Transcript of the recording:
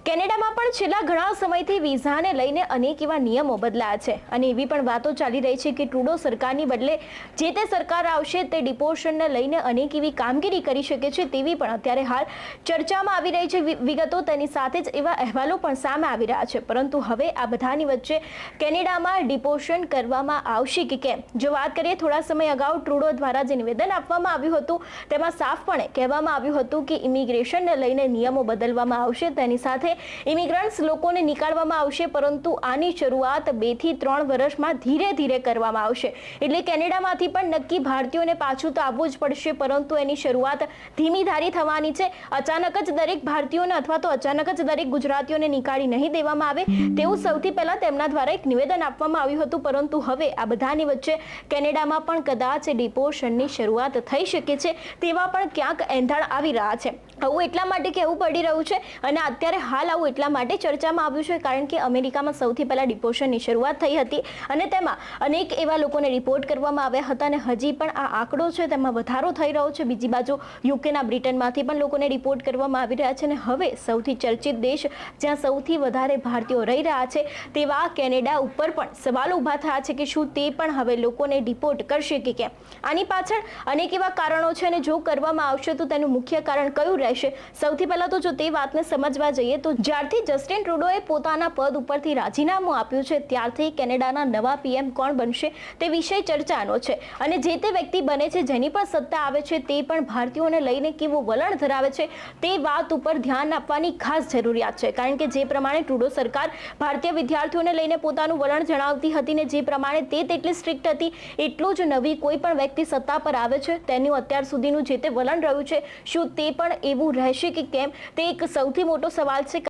કેનેડામાં પણ છેલ્લા ઘણા સમયથી વિઝાને લઈને અનેક એવા નિયમો બદલાયા છે અને એવી પણ વાતો ચાલી રહી છે કે ટ્રુડો સરકારની બદલે જે તે સરકાર આવશે તે ડિપોર્શનને લઈને અનેક એવી કામગીરી કરી શકે છે તેવી પણ અત્યારે હાલ ચર્ચામાં આવી રહી છે વિગતો. તેની સાથે જ એવા અહેવાલો પણ સામે આવી રહ્યા છે. પરંતુ હવે આ બધાની વચ્ચે કેનેડામાં ડિપોર્શન કરવામાં આવશે કે કેમ, જો વાત કરીએ થોડા સમય અગાઉ ટ્રુડો દ્વારા જે નિવેદન આપવામાં આવ્યું હતું તેમાં સાફપણે કહેવામાં આવ્યું હતું કે ઇમિગ્રેશનને લઈને નિયમો બદલવામાં આવશે. તેની સાથે ઇમિગ્રન્ટ્સ લોકોને નીકાળવામાં આવશે, પરંતુ આની શરૂઆત 2 થી 3 વર્ષમાં ધીરે ધીરે કરવામાં આવશે. એટલે કેનેડામાંથી પણ નક્કી ભારતીયોને પાછું તો આવવું જ પડશે, પરંતુ એની શરૂઆત ધીમી ધારી થવાની છે. અચાનક જ દરેક ભારતીયોને અથવા તો અચાનક જ દરેક ગુજરાતીઓને નીકાળી નહીં દેવામાં આવે તેવું સૌથી પહેલા તેમના દ્વારા એક નિવેદન આપવામાં આવ્યું હતું. પરંતુ હવે આ બધાની વચ્ચે કેનેડામાં પણ કદાચ ડિપોર્શનની શરૂઆત થઈ શકે છે તેવા પણ ક્યાંક એંધાણ આવી રહ્યા છે. આવું એટલા માટે કહેવું પડી રહ્યું છે અને અત્યારે હાલ આવું એટલા માટે ચર્ચામાં આવ્યું છે કારણ કે અમેરિકામાં સૌથી પહેલા ડિપોર્શનની શરૂઆત થઈ હતી અને તેમાં અનેક એવા લોકોને રિપોર્ટ કરવામાં આવ્યા હતા અને હજી પણ આ આંકડો છે તેમાં વધારો થઈ રહ્યો છે. બીજી બાજુ યુકેના બ્રિટનમાંથી પણ લોકોને રિપોર્ટ કરવામાં આવી રહ્યા છે અને હવે સૌથી ચર્ચિત દેશ જ્યાં સૌથી વધારે ભારતીયો રહી રહ્યા છે તેવા કેનેડા ઉપર પણ સવાલો ઊભા થયા છે કે શું તે પણ હવે લોકોને ડિપોર્ટ કરશે કે કેમ. આની પાછળ અનેક એવા કારણો છે અને જો કરવામાં આવશે તો તેનું મુખ્ય કારણ કયું રહેશે? સૌથી પહેલા તો જો તે વાતને સમજવા જઈએ તો જ્યારથી જસ્ટિન ટ્રુડોએ પોતાના પદ ઉપરથી રાજીનામું આપ્યું છે ત્યારથી કેનેડાના નવા પીએમ કોણ બનશે તે વિષય ચર્ચાનો છે અને જે તે વ્યક્તિ બને છે જેની પણ સત્તા આવે છે તે પણ ભારતીયોને લઈને કેવું વલણ ધરાવે છે તે વાત ઉપર ધ્યાન આપવાની ખાસ જરૂરિયાત છે. કારણ કે જે પ્રમાણે ટ્રુડો સરકાર ભારતીય વિદ્યાર્થીઓને લઈને પોતાનું વલણ જણાવતી હતી ને જે પ્રમાણે તે તેટલી સ્ટ્રિક્ટ હતી, એટલું જ નવી કોઈ પણ વ્યક્તિ સત્તા પર આવે છે તેનું અત્યાર સુધીનું જે તે વલણ રહ્યું છે શું તે પણ એવું રહેશે કે કેમ તે એક સૌથી મોટો સવાલ છે.